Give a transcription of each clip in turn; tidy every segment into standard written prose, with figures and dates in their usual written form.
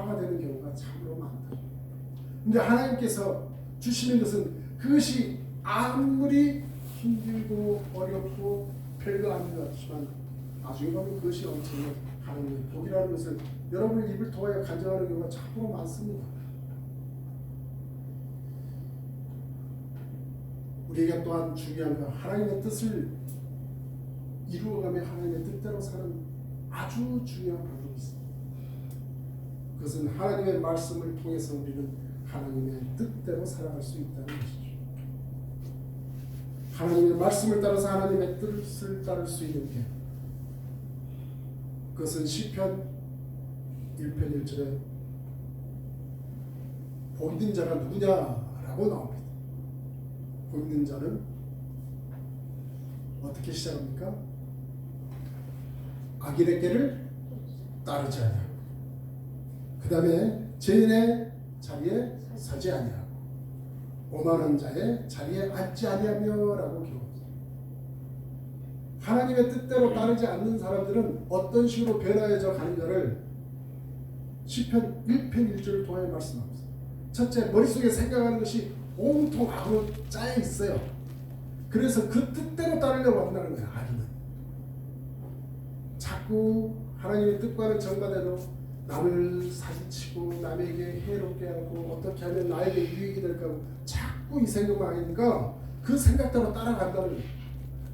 화가 되는 경우가 참으로 많다. 근데 하나님께서 주시는 것은 그것이 아무리 힘들고 어렵고 별거 아닌 것 같지만 나중에 보면 그것이 엄청난 하나님의 복이라는 것을 여러분의 입을 통하여 간증하는 경우가 참으로 많습니다. 우리에게 또한 중요한 건 하나님의 뜻을 이루어가며 하나님의 뜻대로 사는 아주 중요한 방법이 있습니다. 그것은 하나님의 말씀을 통해서 우리는 하나님의 뜻대로 살아갈 수 있다는 것이죠. 하나님의 말씀을 따라서 하나님의 뜻을 따를 수 있는 게, 그것은 시편 1편 1절에 복 있는 자가 누구냐라고 나옵니다. 복 있는 자는 어떻게 시작합니까? 악인의 길을 따르지 아니하고, 그 다음에 죄인의 자리에 서지 아니하고, 오만한 자의 자리에 앉지 아니하며라고 기록합니다. 하나님의 뜻대로 따르지 않는 사람들은 어떤 식으로 변화해져 가는가를 시편 1편 1절을 통하여 말씀합니다. 첫째, 머릿속에 생각하는 것이 온통 악으로 짜여 있어요. 그래서 그 뜻대로 따르려고 한다는 거예요. 악인은 자꾸 하나님의 뜻과는 정반대로 남을 사기치고 남에게 해롭게 하고 어떻게 하면 나에게 유익이 될까 하고 자꾸 이 생각만 하니까 그 생각대로 따라간다는 거예요.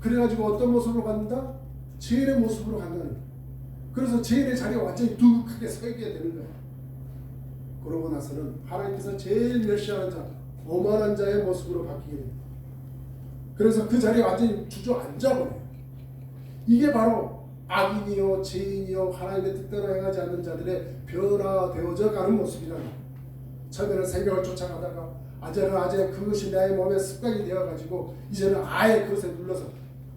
그래가지고 어떤 모습으로 간다? 죄인의 모습으로 간다는 거예요. 그래서 죄인의 자리가 완전히 둑하게 서 있게 되는 거예요. 그러고 나서는 하나님께서 제일 멸시하는 자, 오만한 자의 모습으로 바뀌게 됩니다. 그래서 그 자리에 완전히 주저앉아버려요. 이게 바로 악인이요 죄인이요 하나님의 뜻대로 행하지 않는 자들의 변화되어져 가는 모습이라는 거예요. 처음에는 생각을 쫓아가다가 아재 그것이 나의 몸에 습관이 되어가지고 이제는 아예 그것에 눌러서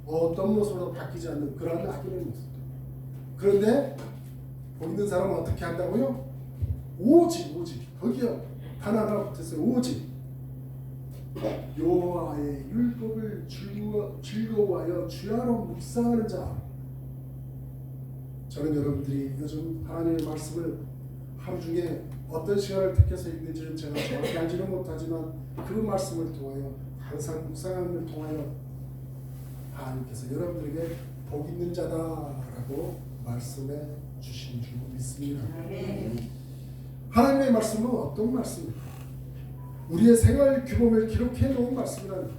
어떤 모습으로 바뀌지 않는 그런 악인의 모습. 그런데 복 있는 사람은 어떻게 한다고요? 오직 거기요 하나가 붙었어요. 오직 여호와의 율법을 즐거워하여 주야로 묵상하는 자. 저는 여러분들이 요즘 하나님의 말씀을 하루 중에 어떤 시간을 택해서 읽는지는 제가 정확히 알지는 못하지만 그 말씀을 통하여 항상 묵상함을 통하여 하나님께서 여러분들에게 복 있는 자다라고 말씀해 주신 줄 믿습니다. 하나님의 말씀은 어떤 말씀입니까? 우리의 생활 규범을 기록해 놓은 말씀이라는,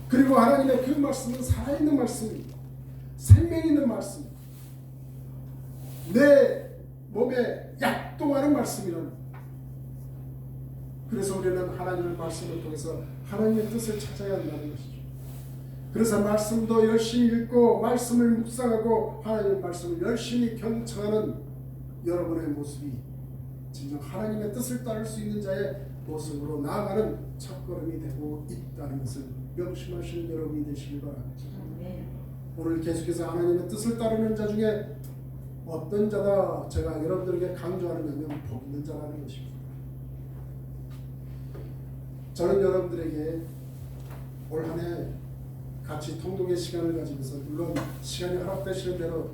그리고 하나님의 그 말씀은 살아있는 말씀입니다. 생명 있는 말씀, 내 몸에 약동하는 말씀이라는. 그래서 우리는 하나님의 말씀을 통해서 하나님의 뜻을 찾아야 한다는 것이죠. 그래서 말씀도 열심히 읽고 말씀을 묵상하고 하나님의 말씀을 열심히 경청하는 여러분의 모습이 진정 하나님의 뜻을 따를 수 있는 자의 모습으로 나아가는 첫걸음이 되고 있다는 것을 명심하시는 여러분이 되시길 바랍니다. 오늘 계속해서 하나님의 뜻을 따르는 자 중에 어떤 자다 제가 여러분들에게 강조하는 것은 복 있는 자라는 것입니다. 저는 여러분들에게 올 한 해 같이 통독의 시간을 가지면서, 물론 시간이 허락되시는 대로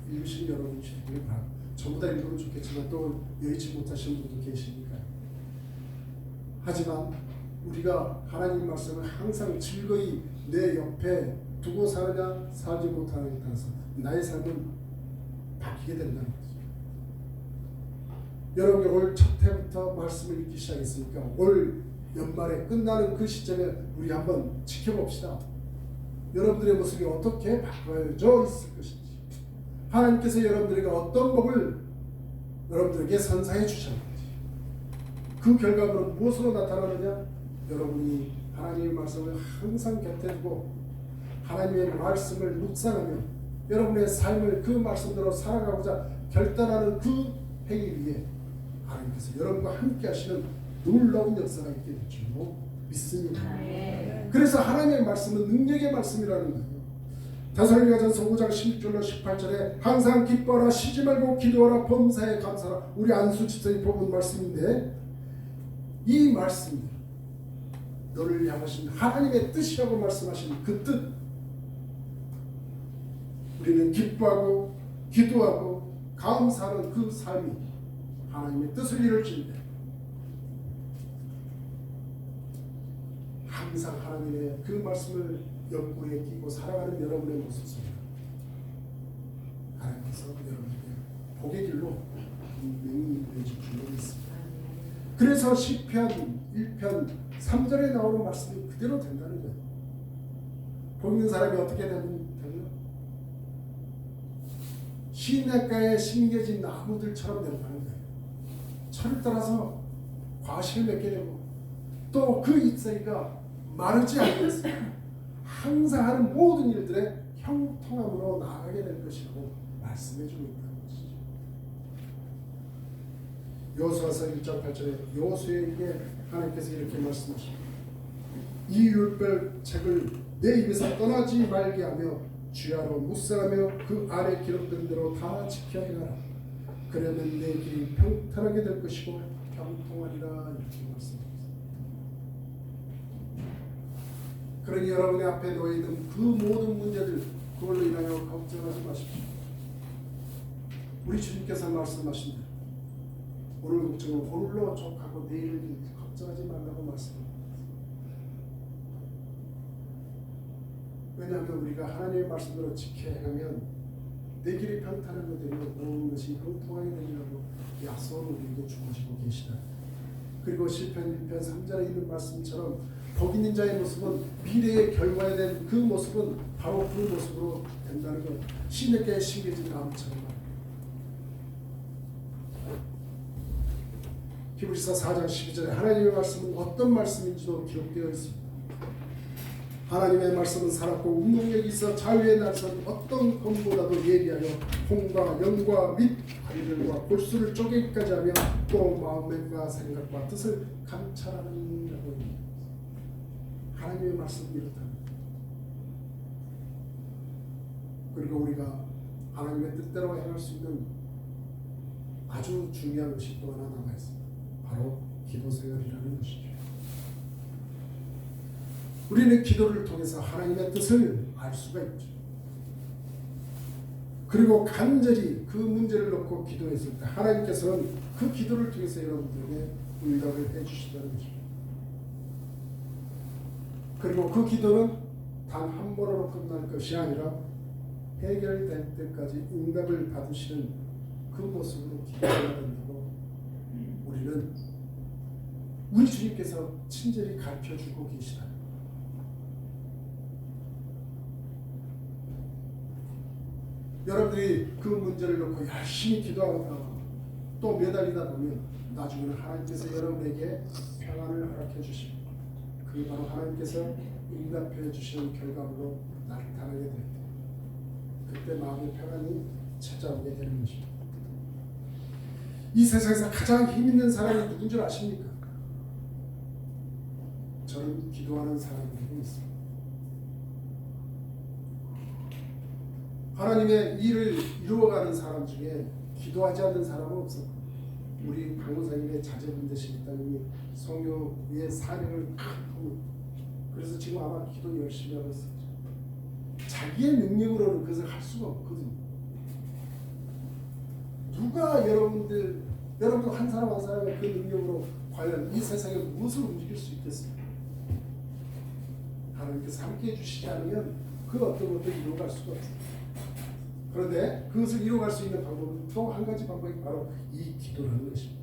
읽으신 여러분이 되길 바랍니다. 전부 다 읽으면 좋겠지만 또 여의치 못하시는 분도 계시니까요. 하지만 우리가 하나님 말씀을 항상 즐거이 내 옆에 두고 사느냐 살지 못하느냐에 따라서 나의 삶은 바뀌게 된다는 거죠. 여러분이 올 첫 해부터 말씀을 읽기 시작했으니까 올 연말에 끝나는 그 시점에 우리 한번 지켜봅시다. 여러분들의 모습이 어떻게 바꿔져 있을 것인지, 하나님께서 여러분들에게 어떤 복을 여러분들에게 선사해 주셨는지, 그 결과물은 무엇으로 나타나느냐? 여러분이 하나님의 말씀을 항상 곁에 두고 하나님의 말씀을 묵상하며 여러분의 삶을 그 말씀대로 살아가고자 결단하는 그 행위 위에 하나님께서 여러분과 함께 하시는 놀라운 역사가 있게 될 줄로 믿습니다. 그래서 하나님의 말씀은 능력의 말씀이라는 거예요. 데살로니가전서 5장 16절로 18절에 항상 기뻐하라, 쉬지 말고 기도하라, 범사에 감사하라. 우리 안수 집사님 뽑은 말씀인데, 이 말씀, 너를 향하신 하나님의 뜻이라고 말씀하신 그 뜻, 우리는 기뻐하고 기도하고 감사하는 그 삶이 하나님의 뜻을 이룰 때 항상 하나님의 그 말씀을 옆구리에 끼고 살아가는 여러분의 모습 속에 하나님께서 여러분에게 복의 길로 분명히 인도해줄 줄로 믿습니다. 그래서 시편 1편 3절에 나오는 말씀이 그대로 된다는 거예요. 복 있는 사람이 어떻게 되는 시냇가에 심겨진 나무들처럼 된다는 거예요. 철을 따라서 과실을 맺게 되고 또 그 잎사귀가 마르지 않겠습니다. 항상 하는 모든 일들에 형통함으로 나아가게 될 것이라고 말씀해주고 있다는 것이죠. 여호수아서 1장 8절에 여호수아에게 하나님께서 이렇게 말씀하십니다. 이 율법 책을 내 입에서 떠나지 말게 하며 주야로 묵상하며 그 아래 기록된 대로 다 지켜 행하라. 그러면 내 길이 평탄하게 될 것이고 평통하리라. 이렇게 말씀합니다. 그러니 여러분의 앞에 놓여 있는 그 모든 문제들 그걸로 인하여 걱정하지 마십시오. 우리 주님께서 말씀하신 대로 오늘 걱정은 오늘로 족하고 내일을 걱정하지 말라고 말씀합니다. 왜냐하면 우리가 하나님의 말씀대로 지켜 행하면 내 길이 평탄하게 되며 모든 것이 형통하게 되리라고 약속을 우리에게 주시고 계시다. 그리고 시편 1편 3절에 있는 말씀처럼 복 있는 자의 모습은 미래의 결과에 된 그 모습은 바로 그 모습으로 된다는 것. 시냇가에 심겨진 나무처럼. 히브리서 4장 12절에 하나님의 말씀은 어떤 말씀인지도 기록되어 있습니다. 하나님의 말씀은 살았고 운동력이 있어 자유의 날선 어떤 검보다도 예리하여 홍과 영과 및 다리들과 골수를 쪼개기까지 하며 또 마음과 생각과 뜻을 감찰하는 라고 합니다. 하나님의 말씀은 이렇다. 그리고 우리가 하나님의 뜻대로 행할 수 있는 아주 중요한 것이 또 하나 남아 있습니다. 바로 기도 생활이라는 것이죠. 우리는 기도를 통해서 하나님의 뜻을 알 수가 있죠. 그리고 간절히 그 문제를 놓고 기도했을 때 하나님께서는 그 기도를 통해서 여러분들에게 응답을 해주시다는 것입니다. 그리고 그 기도는 단 한 번으로 끝날 것이 아니라 해결될 때까지 응답을 받으시는 그 모습으로 기도해야 된다고 우리는 우리 주님께서 친절히 가르쳐주고 계시다. 여러분들이 그 문제를 놓고 열심히 기도하다가 또 매달리다 보면 나중에는 하나님께서 여러분에게 평안을 허락해 주십니다. 그 바로 하나님께서 응답해 주시는 결과물로 나타나게 될 때 그때 마음의 평안이 찾아오게 되는 것입니다. 이 세상에서 가장 힘 있는 사람이 누군 줄 아십니까? 저는 기도하는 사람들이 있습니다. 하나님의 일을 이루어가는 사람 중에 기도하지 않는 사람은 없습니다. 우리 강호사님의 자제분 되신 따님이 성교의 사명을 큰 그래서 지금 아마 기도 열심히 하고 있어요. 자기의 능력으로는 그것을 할 수가 없거든요. 누가 여러분도 한 사람 한 사람의 그 능력으로 과연 이 세상에 무엇을 움직일 수 있겠습니까? 하나님께서 함께해 주시지 않으면 그 어떤 것도 이루어갈 수가 없습니다. 그런데 그것을 이루어갈 수 있는 방법은 또 한 가지 방법이 바로 이 기도라는 것입니다.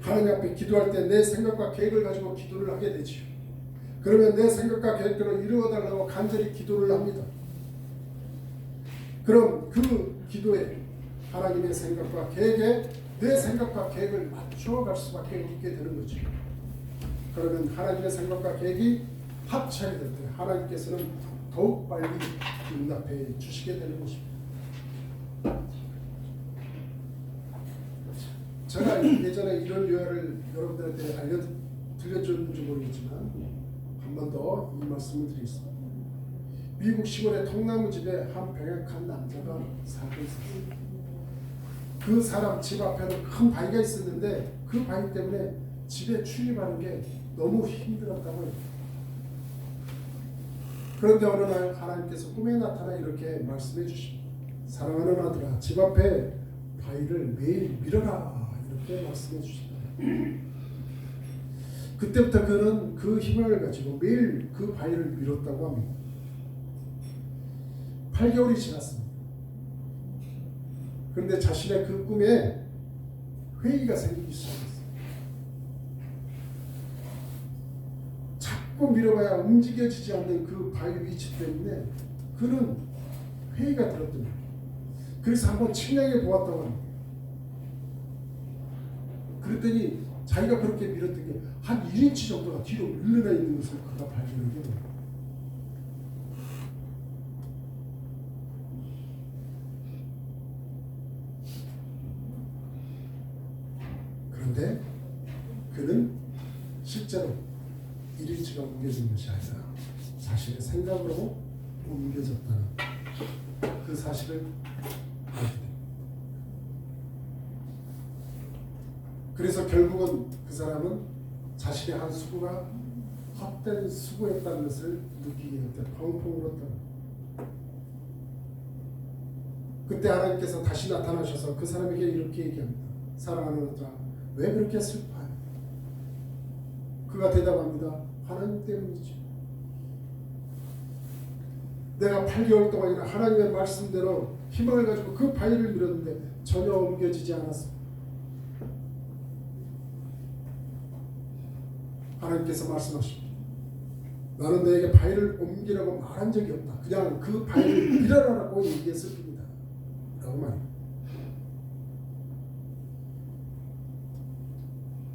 하나님 앞에 기도할 때 내 생각과 계획을 가지고 기도를 하게 되지요. 그러면 내 생각과 계획대로 이루어달라고 간절히 기도를 합니다. 그럼 그 기도에 하나님의 생각과 계획에 내 생각과 계획을 맞춰갈 수밖에 없게 되는 거죠. 그러면 하나님의 생각과 계획이 합치게 될 때 하나님께서는 더욱 빨리 응답해 주시게 되는 것입니다. 제가 예전에 이런 요약을 여러분들한테 들려줬는지 모르겠지만 한 번 더 이 말씀을 드리겠습니다. 미국 시골의 통나무 집에 한 병약한 남자가 살고 있었습니다. 그 사람 집 앞에는 큰 바위가 있었는데 그 바위 때문에 집에 출입하는 게 너무 힘들었다고 해요. 그런데 어느 날 하나님께서 꿈에 나타나 이렇게 말씀해 주십니다. 사랑하는 아들아, 집 앞에 바위를 매일 밀어라. 이렇게 그렇게 말씀해 주시다. 그때부터 그는 그 희망을 가지고 매일 그 바위를 밀었다고 합니다. 8개월이 지났습니다. 그런데 자신의 그 꿈에 회의가 생기기 시작했어요. 자꾸 밀어봐야 움직여지지 않는 그 바위 위치 때문에 그는 회의가 들었던 거예요. 그래서 한번 측량해 보았다고 합니다. 그랬더니 자기가 그렇게 밀었던 게 한 1인치 정도가 뒤로 물러나 있는 것을 그가 발견하게 됩니다. 그런데 그는 실제로 1인치가 옮겨진 것이 아니라 자신의 생각으로 옮겨졌다는 그 사실을 알게 됩니다. 그래서 결국은 그 사람은 자신의 한 수고가 헛된 수고였다는 것을 느끼게 됐다. 방풍을 했다. 그때 하나님께서 다시 나타나셔서 그 사람에게 이렇게 얘기합니다. 사랑하는 아들아, 왜 그렇게 슬퍼해? 그가 대답합니다. 하나님 때문이죠. 내가 8개월 동안이나 하나님의 말씀대로 희망을 가지고 그 바위를 밀었는데 전혀 옮겨지지 않았습니다. 하나님께서 말씀하십니다. 나는 너에게 바위를 옮기라고 말한 적이 없다. 그냥 그 바위를 밀어라라고 얘기했을 뿐이다. 라고 말합니다.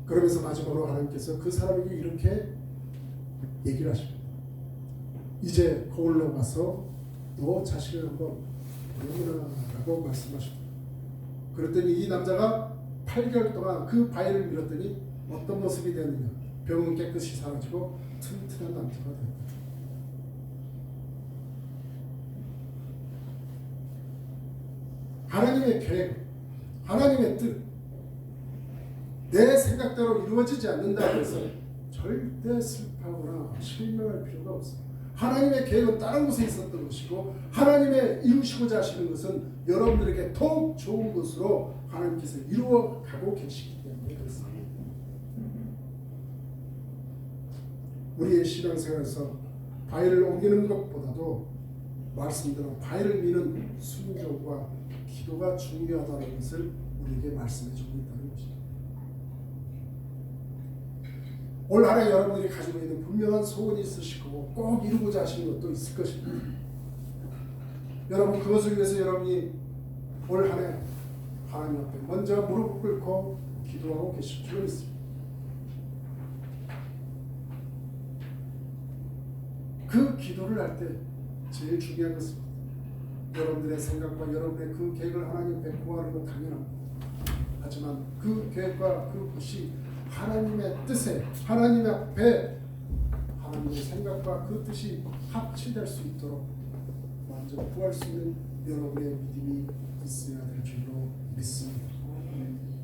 그러면서 마지막으로 하나님께서 그 사람에게 이렇게 얘기를 하십니다. 이제 거울로 가서 너 자신을 한번 보여라 라고 말씀하십니다. 그랬더니 이 남자가 8개월 동안 그 바위를 밀었더니 어떤 모습이 되느냐. 병은 깨끗이 사라지고 튼튼한 남자가 된다. 하나님의 계획, 하나님의 뜻, 내 생각대로 이루어지지 않는다고 해서 절대 슬퍼하거나 실망할 필요가 없습니다. 하나님의 계획은 다른 곳에 있었던 것이고 하나님의 이루시고자 하시는 것은 여러분들에게 더욱 좋은 것으로 하나님께서 이루어가고 계시기 때문에 그렇습니다. 우리의 신앙생활에서 바위를 옮기는 것보다도 말씀대로 바위를 미는 순종과 기도가 중요하다는 것을 우리에게 말씀해 주고 있다는 것입니다. 올 한해 여러분들이 가지고 있는 분명한 소원이 있으실 거고 꼭 이루고자 하시는 것도 있을 것입니다. 여러분 그것을 위해서 여러분이 올 한해 하나님 앞에 먼저 무릎 꿇고 기도하고 계실 줄 믿습니다. 그 기도를 할 때 제일 중요한 것은 여러분들의 생각과 여러분의 그 계획을 하나님 앞에 구하는 건 당연합니다. 하지만 그 계획과 그것이 하나님의 뜻에 하나님 앞에 하나님의 생각과 그 뜻이 합치될 수 있도록 먼저 구할 수 있는 여러분의 믿음이 있어야 될 줄로 믿습니다.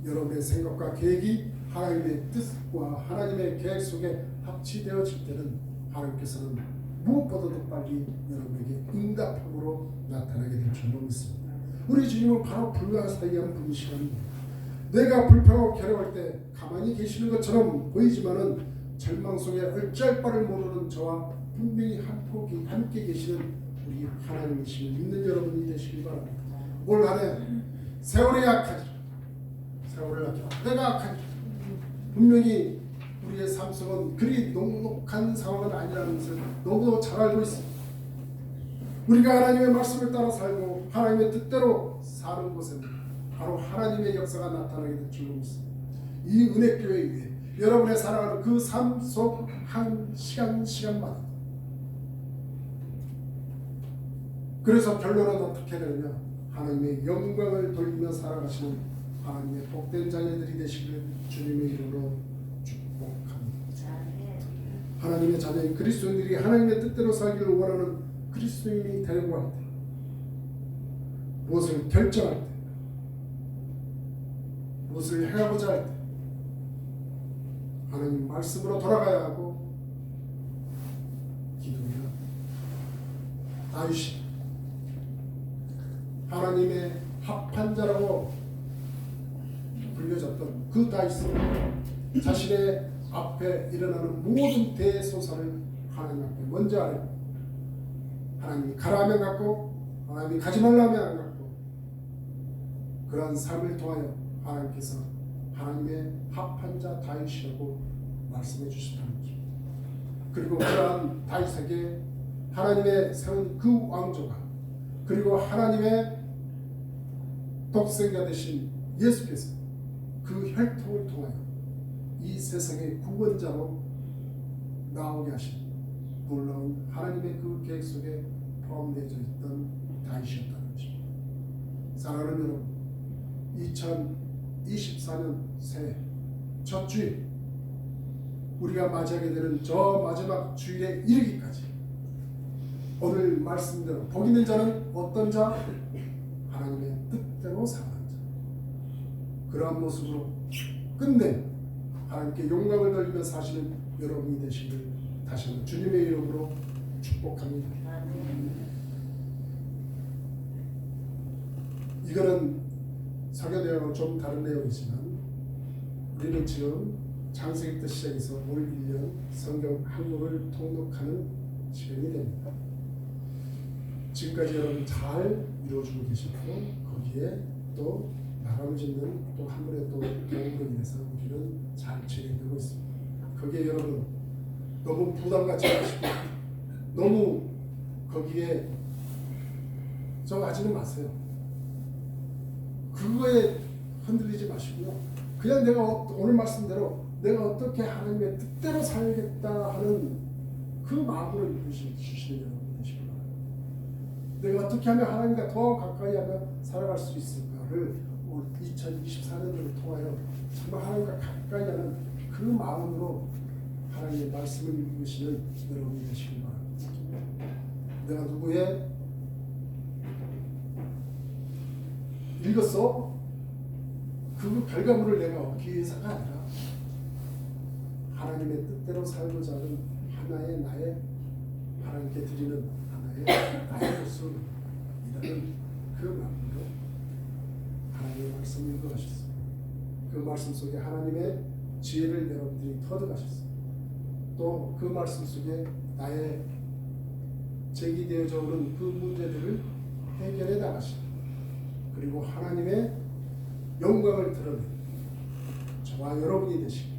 여러분의 생각과 계획이 하나님의 뜻과 하나님의 계획 속에 합치되어질 때는 하나님께서는 무엇보다도 빨리 여러분에게 응답함으로 나타나게 될 줄로 믿습니다. 우리 주님은 바로 불가사의한 분이시거든요. 내가 불평하고 괴로울 때 가만히 계시는 것처럼 보이지만은 절망 속에 어찌할 바를 모르는 저와 분명히 함께 계시는 우리 하나님이심을 믿는 여러분이 되시기 바랍니다. 올 한해 세월이 약하지, 세월을 약하지, 내가 악하지. 분명히 우리의 삶 속은 그리 녹록한 상황은 아니라는 것을 너무도 잘 알고 있습니다. 우리가 하나님의 말씀을 따라 살고 하나님의 뜻대로 사는 곳에는 바로 하나님의 역사가 나타나게 될 줄로 믿습니다. 이 은혜교회 위에 여러분의 살아가는 그 삶 속 한 시간마다 그래서 결론은 어떻게 되느냐. 하나님의 영광을 돌리며 살아가시는 하나님의 복된 자녀들이 되시기를 주님의 이름으로 축복합니다. 하나님의 자녀인 그리스도인들이 하나님의 뜻대로 살기를 원하는 그리스도인이 되려고 할 때, 무엇을 결정할 때, 무엇을 해가고자 할 때 하나님 말씀으로 돌아가야 하고 기도해야 다윗이 하나님의 합한 자라고 불려 불려졌던 그 다윗은 자신의 앞에 일어나는 모든 대소사를 하나님 앞에 먼저 아뢰고 하나님이 가라 하면 갔고 하나님이 가지 말라 하면 안 갔고 그러한 삶을 통하여 하나님께서 하나님의 합한 자 다윗이라고 말씀해 주셨다는 것입니다. 그리고 그러한 다윗에게 하나님의 세운 그 왕조가 그리고 하나님의 독생자 되신 예수께서 그 혈통을 통하여 이 세상의 구원자로 나오게 하신 놀라운 하나님의 그 계획 속에 포함되어 있던 다윗이었다는 것입니다. 사랑하는 여러분, 2024년 새해 첫 주일 우리가 맞이하게 되는 저 마지막 주일에 이르기까지 오늘 말씀대로 복 있는 자는 어떤 자? 하나님의 뜻대로 사는 자. 그러한 모습으로 끝내 하나님께 영광을 돌리며 사시는 여러분이 되시길 다시 한번 주님의 이름으로 축복합니다. 이거는 설교 내용은 좀 다른 내용이지만 우리는 지금 창세기부터 시작해서 올 1년 성경 한국을 통독하는 시간이 됩니다. 지금까지 여러분 잘 이루어주고 계시고 거기에 또 마감을 짓는 또 한 번의 또 경험으로 인해서 우리는 잘 진행되고 있습니다. 거기에 여러분 너무 부담 갖지 마시고 너무 거기에 하지는 마세요. 그거에 흔들리지 마시고요. 그냥 내가 오늘 말씀대로 내가 어떻게 하나님의 뜻대로 살겠다 하는 그 마음으로 주시는 여러분이 되시기 바랍니다. 내가 어떻게 하면 하나님과 더 가까이 하며 살아갈 수 있을까를 올 2024년도를 통하여 정말 하나님과 가까이 하는 그 마음으로 하나님의 말씀을 읽으시는 여러분이 되시기 바랍니다. 내가 누구의 읽었어? 그 결과물을 내가 얻기 위해서가 아니라 하나님의 뜻대로 살고자 하는 하나의 나의 하나님께 드리는 하나의 나의 모습이라는 그 마음으로 하나님의 말씀을 읽어가셨습니다. 그 말씀 속에 하나님의 지혜를 여러분들이 터득하셨습니다. 또 그 말씀 속에 나의 제기되어져 오는 그 문제들을 해결해 나가십니다. 그리고 하나님의 영광을 드러내는 저와 여러분이 되시길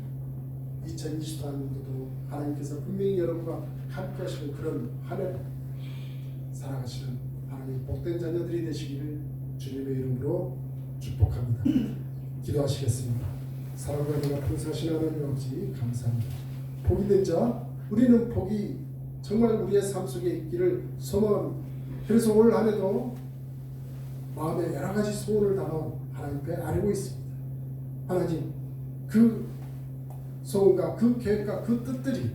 2024년도도 하나님께서 분명히 여러분과 함께 하시는 그런 한 해 살아가시는 하나님 복된 자녀들이 되시기를 주님의 이름으로 축복합니다. 기도하시겠습니다. 사랑과 은혜가 풍성하신 하나님 아버지 감사합니다. 복이 된 자 우리는 복이 정말 우리의 삶 속에 있기를 소망합니다. 그래서 올 한 해도 마음에 여러 가지 소원을 담아 하나님께 아뢰고 있습니다. 하나님 그 소원과 그 계획과 그 뜻들이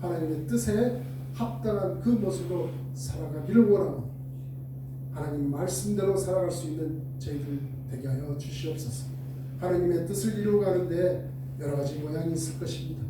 하나님의 뜻에 합당한 그 모습으로 살아가기를 원하고 하나님 말씀대로 살아갈 수 있는 저희들 되게 하여 주시옵소서. 하나님의 뜻을 이루어가는데 여러 가지 모양이 있을 것입니다.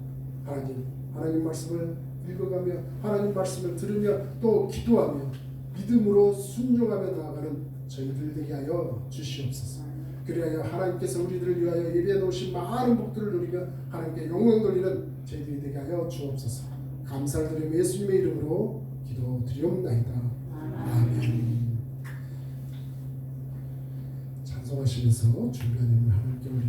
하나님 말씀을 읽어가며 하나님 말씀을 들으며 또 기도하며 믿음으로 순종하며 나아가는 저희들 되게 하여 주시옵소서. 그리하여 하나님께서 우리들을 위하여 예비해 놓으신 많은 복들을 누리며 하나님께 영광 돌리는 저희들이 되게 하여 주옵소서. 감사를 드리며 예수님의 이름으로 기도드리옵나이다. 아멘. 찬송하시면서 준비한 인물 하나님께 우리